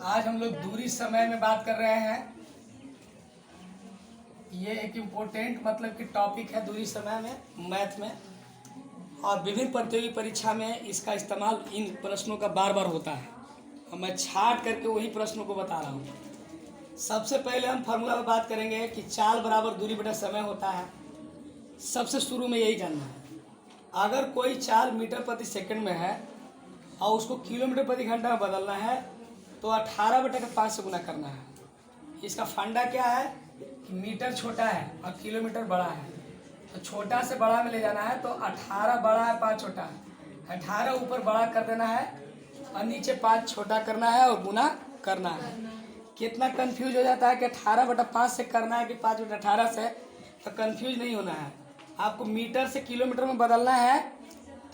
आज हम लोग दूरी समय में बात कर रहे हैं। ये एक इम्पोर्टेंट मतलब कि टॉपिक है दूरी समय में मैथ में, और विभिन्न प्रतियोगी परीक्षा में इसका इस्तेमाल इन प्रश्नों का बार बार होता है। और मैं छाट करके वही प्रश्नों को बता रहा हूँ। सबसे पहले हम फार्मूला में बात करेंगे कि चाल बराबर दूरी बटा समय होता है। सबसे शुरू में यही जानना है, अगर कोई चाल मीटर प्रति सेकंड में है और उसको किलोमीटर प्रति घंटा में बदलना है तो 18/5 से गुना करना है। इसका फंडा क्या है कि मीटर छोटा है और किलोमीटर बड़ा है, तो छोटा से बड़ा में ले जाना है। तो 18 बड़ा है, 5 छोटा है। 18 ऊपर बड़ा कर देना है और नीचे 5 छोटा करना है और गुना करना है। कितना कंफ्यूज हो जाता है कि 18/5 से करना है कि 5/18 से, तो कंफ्यूज नहीं होना है। आपको मीटर से किलोमीटर में बदलना है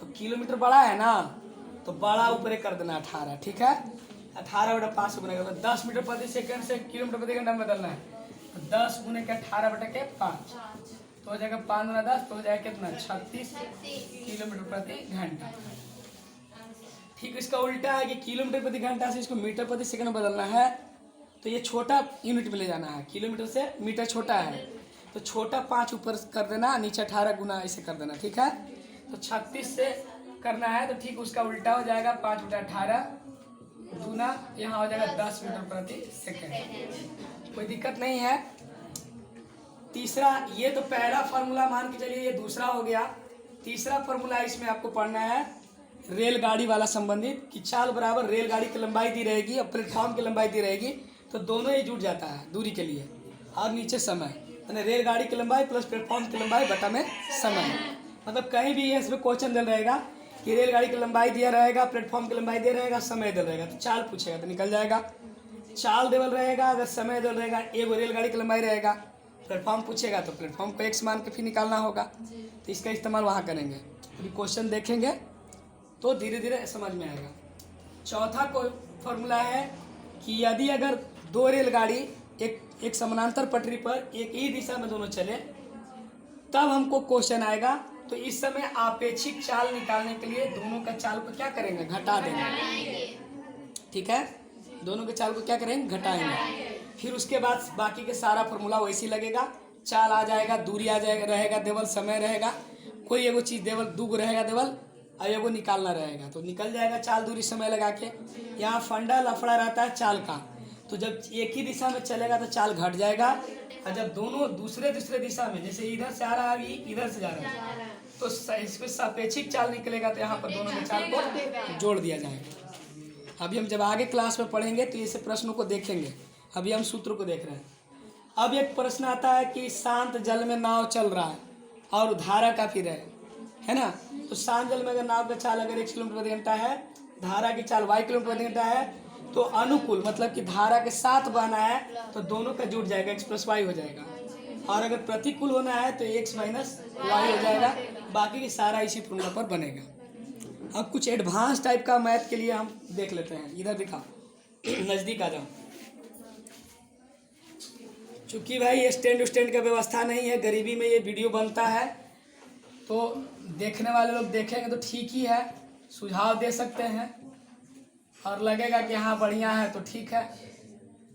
तो किलोमीटर बड़ा है ना, तो बड़ा ऊपर कर देना 18, ठीक है। 18/5 से गुना करना। 10 मीटर प्रति सेकंड से किलोमीटर प्रति घंटा में बदलना है, तो 10 गुने के 18/5 तो हो जाएगा 5 गुना 10, तो हो जाएगा कितना 36 किलोमीटर प्रति घंटा। ठीक, इसका उल्टा है कि किलोमीटर प्रति घंटा से इसको मीटर प्रति सेकंड में बदलना है, तो ये छोटा यूनिट में ले जाना है। किलोमीटर से मीटर छोटा है तो छोटा 5 ऊपर कर देना, नीचे 18 गुना ऐसे कर देना, ठीक है। तो 36 से करना है तो ठीक उसका उल्टा हो जाएगा 5/18 गुना यहाँ हो जाएगा 10 मीटर प्रति सेकंड। कोई दिक्कत नहीं है। तीसरा, ये तो पहला फार्मूला मान के चलिए, ये दूसरा हो गया। तीसरा फार्मूला इसमें आपको पढ़ना है रेलगाड़ी वाला संबंधित, कि चाल बराबर रेलगाड़ी की लंबाई दी रहेगी और प्लेटफॉर्म की लंबाई दी रहेगी, तो दोनों ही जुड़ जाता है दूरी के लिए। और नीचे समय, यानी रेलगाड़ी की लंबाई प्लस प्लेटफॉर्म की लंबाई बटा में समय। मतलब कहीं भी इसमें क्वेश्चन दिया रहेगा कि रेलगाड़ी की लंबाई दिया रहेगा, प्लेटफॉर्म की लंबाई दिया रहेगा, समय दिया रहेगा, तो चाल पूछेगा तो निकल जाएगा। चाल देवल रहेगा, अगर समय दिया रहेगा, एक रेलगाड़ी की लंबाई रहेगा, प्लेटफॉर्म पूछेगा तो प्लेटफॉर्म को x मान के फिर निकालना होगा, तो इसका इस्तेमाल वहाँ करेंगे। अभी क्वेश्चन देखेंगे तो धीरे धीरे समझ में आएगा। चौथा कोई फॉर्मूला है कि यदि अगर दो रेलगाड़ी एक समानांतर पटरी पर एक ही दिशा में दोनों चले, तब हमको क्वेश्चन आएगा। तो इस समय आपेक्षिक चाल निकालने के लिए दोनों का चाल को क्या करेंगे, घटा देंगे, ठीक है। दोनों के चाल को क्या करेंगे, घटाएंगे। फिर उसके बाद बाकी के सारा फॉर्मूला वैसे ही लगेगा। चाल आ जाएगा, दूरी आ जाएगा, रहेगा देवल, समय रहेगा, कोई एगो चीज़ देवल दूगो रहेगा देवल और एगो निकालना रहेगा, तो निकल जाएगा चाल दूरी समय लगा के। यहाँ फंडा लफड़ा रहता है चाल का, तो जब एक ही दिशा में चलेगा तो चाल घट जाएगा, और जब दोनों दूसरे दिशा में, जैसे इधर से आ रहा है इधर से जा रहा है, तो इसमें सापेक्षिक चाल निकलेगा, तो यहाँ पर दोनों के चाल को जोड़ दिया जाएगा। अभी हम जब आगे क्लास में पढ़ेंगे तो ऐसे प्रश्नों को देखेंगे। अभी हम सूत्र को देख रहे हैं। अब एक प्रश्न आता है कि शांत जल में नाव चल रहा है और धारा काफी है ना। तो शांत जल में अगर नाव का चाल अगर 1 किलोमीटर प्रति घंटा है, धारा की चाल y किलोमीटर प्रति घंटा है, तो अनुकूल मतलब कि धारा के साथ बहना है तो दोनों का जुड़ जाएगा, x + y हो जाएगा। और अगर प्रतिकूल होना है तो x - y हो जाएगा। बाकी की सारा इसी फॉर्मूला पर बनेगा। अब कुछ एडवांस टाइप का मैथ के लिए हम देख लेते हैं। इधर दिखाओ, नज़दीक आ जाओ। चूँकि भाई स्टैंड का व्यवस्था नहीं है, गरीबी में ये वीडियो बनता है, तो देखने वाले लोग देखेंगे तो ठीक ही है, सुझाव दे सकते हैं, और लगेगा कि हाँ बढ़िया है तो ठीक है,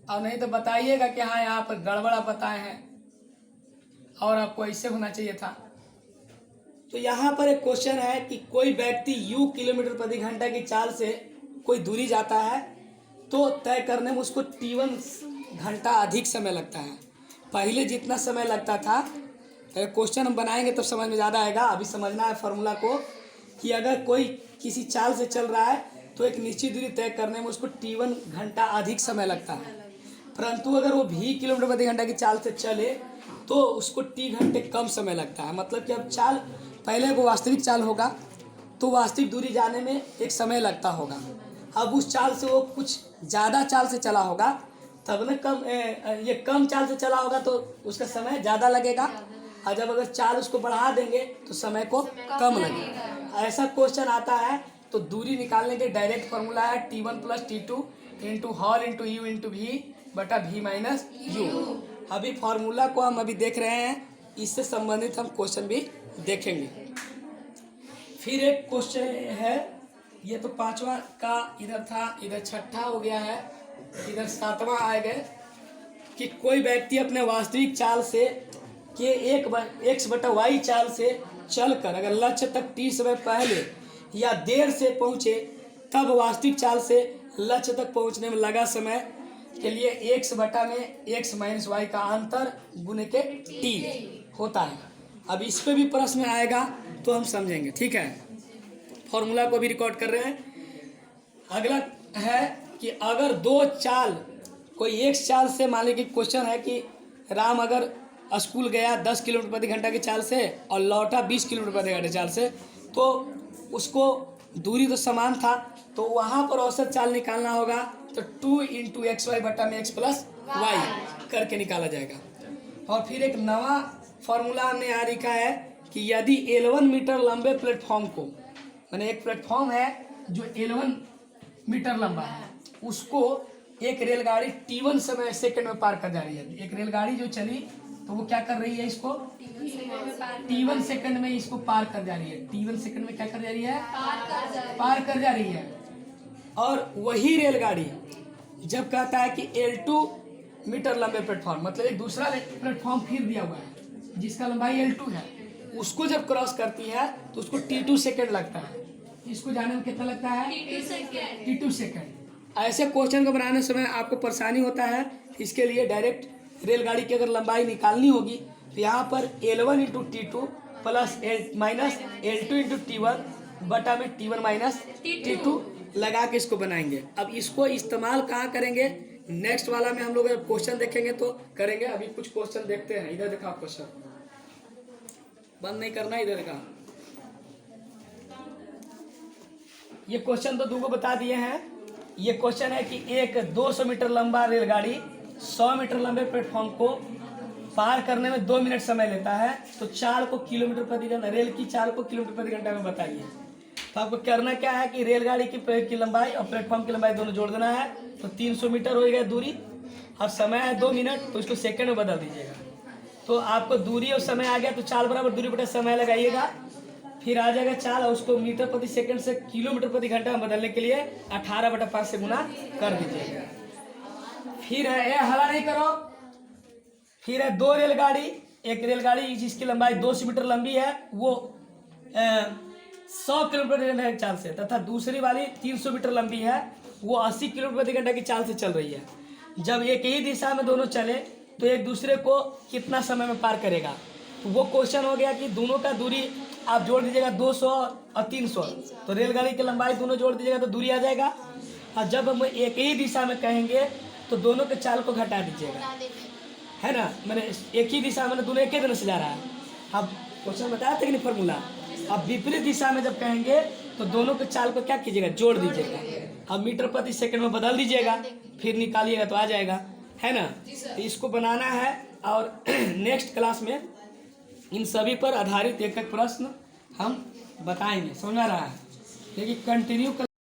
और नहीं तो बताइएगा कि हाँ यहाँ पर गड़बड़ा बताए हैं और आपको ऐसे होना चाहिए था। तो यहाँ पर एक क्वेश्चन है कि कोई व्यक्ति u किलोमीटर प्रति घंटा की चाल से कोई दूरी जाता है, तो तय करने में उसको t1 घंटा अधिक समय लगता है। पहले जितना समय लगता था, क्वेश्चन हम बनाएंगे तो समझ में ज़्यादा आएगा। अभी समझना है फार्मूला को कि अगर कोई किसी चाल से चल रहा है तो एक निश्चित दूरी तय करने में उसको t1 घंटा अधिक समय लगता है, परंतु अगर वो v किलोमीटर प्रति घंटा की चाल से चले तो उसको t घंटे कम समय लगता है। मतलब कि अब चाल पहले वो वास्तविक चाल होगा तो वास्तविक दूरी जाने में एक समय लगता होगा। अब उस चाल से वो कुछ ज़्यादा चाल से चला होगा तब ना ये कम चाल से चला होगा तो उसका समय ज़्यादा लगेगा, और जब अगर चाल उसको बढ़ा देंगे तो समय को कम लगेगा। ऐसा क्वेश्चन आता है तो दूरी निकालने के डायरेक्ट फार्मूला है t1 + t2 × hall × u × v बटा v - u। अभी फार्मूला को हम अभी देख रहे हैं, इससे संबंधित हम क्वेश्चन भी देखेंगे। फिर एक क्वेश्चन है, ये तो 5वां का इधर था, इधर 6ठा हो गया है। इधर 7वां आ गए कि कोई व्यक्ति अपने वास्तविक चाल से के x/y चाल से चलकर अगर लक्ष्य तक t समय पहले या देर से पहुंचे तब वास्तविक चाल से लक्ष्य तक पहुंचने में लगा समय के लिए x बटा में x माइनस वाई का अंतर गुने के t होता है। अब इस पे भी प्रश्न आएगा तो हम समझेंगे, ठीक है। फॉर्मूला को भी रिकॉर्ड कर रहे हैं। अगला है कि अगर दो चाल, कोई एक चाल से, मान लीजिए क्वेश्चन है कि राम अगर स्कूल गया 10 किलोमीटर प्रति घंटा की चाल से और लौटा 20 किलोमीटर प्रति घंटा चाल से, तो उसको दूरी तो समान था, तो वहाँ पर औसत चाल निकालना होगा तो 2 × xy बटा में x प्लस वाई करके निकाला जाएगा। और फिर एक नवा फॉर्मूला हमने यहाँ लिखा है कि यदि 11 मीटर लंबे प्लेटफॉर्म को, मैंने एक प्लेटफॉर्म है जो 11 मीटर लंबा है, उसको एक रेलगाड़ी t1 समय सेकंड में पार कर जा रही है। एक रेलगाड़ी जो चली तो वो क्या कर रही है, इसको t1 सेकंड में इसको पार कर जा रही है। t1 सेकंड में क्या कर जा रही है, पार कर जा रही है। और वही रेलगाड़ी जब कहता है कि L2 मीटर लंबे प्लेटफॉर्म, मतलब एक दूसरा प्लेटफॉर्म फिर दिया हुआ है जिसका लंबाई L2 है, उसको जब क्रॉस करती है तो उसको t2 सेकंड लगता है। इसको जाने में कितना लगता है, t2 सेकंड। ऐसे क्वेश्चन को बनाने समय आपको परेशानी होता है, इसके लिए डायरेक्ट रेलगाड़ी की अगर लंबाई निकालनी होगी तो यहाँ पर L1 × t2 plus minus L2 × t1 बटा में t1 माइनस t2 लगा के इसको बनाएंगे। अब इसको इस्तेमाल कहाँ करेंगे, नेक्स्ट वाला में हम लोग क्वेश्चन देखेंगे तो करेंगे। अभी कुछ क्वेश्चन देखते हैं। इधर देखा क्वेश्चन, बंद नहीं करना, इधर देखा। ये क्वेश्चन तो दो को बता दिए हैं। ये क्वेश्चन है कि एक 200 मीटर लंबा रेलगाड़ी 100 मीटर लंबे प्लेटफॉर्म को पार करने में 2 मिनट समय लेता है, तो चाल को किलोमीटर प्रति घंटा, रेल की चाल को किलोमीटर प्रति घंटा में बताइए। तो आपको करना क्या है कि रेलगाड़ी की लंबाई और प्लेटफॉर्म की लंबाई दोनों जोड़ देना है, तो 300 मीटर हो गया दूरी, और समय है 2 मिनट, तो इसको सेकंड में बदल दीजिएगा। तो आपको दूरी और समय आ गया, तो चाल बराबर दूरी बटा समय लगाइएगा, फिर आ जाएगा चाल, और उसको मीटर प्रति सेकंड से किलोमीटर प्रति घंटा में बदलने के लिए 18/5 से गुना कर दीजिएगा। फिर है, ये हला नहीं करो, फिर है दो रेलगाड़ी, एक रेलगाड़ी जिसकी लंबाई 200 मीटर लंबी है वो 100 किलोमीटर प्रति घंटा की चाल से, तथा दूसरी वाली 300 मीटर लंबी है वो 80 किलोमीटर प्रति घंटा की चाल से चल रही है। जब एक ही दिशा में दोनों चले तो एक दूसरे को कितना समय में पार करेगा, तो वो क्वेश्चन हो गया कि दोनों का दूरी आप जोड़ दीजिएगा 200 और 300, तो रेलगाड़ी की लंबाई दोनों जोड़ दीजिएगा तो दूरी आ जाएगा। और जब हम एक ही दिशा में कहेंगे तो दोनों के चाल को घटा दीजिएगा, है ना। मैंने एक ही दिशा में, दोनों एक ही तरह से जा रहा है। अब क्वेश्चन बताया था कि नहीं फॉर्मूला। अब विपरीत दिशा में जब कहेंगे तो दोनों के चाल को क्या कीजिएगा, जोड़ दीजिएगा। अब मीटर प्रति सेकंड में बदल दीजिएगा, फिर निकालिएगा तो आ जाएगा, है ना। तो इसको बनाना है, और नेक्स्ट क्लास में इन सभी पर आधारित एक एक प्रश्न हम बताएंगे, समझ आ रहा है। लेकिन कंटिन्यू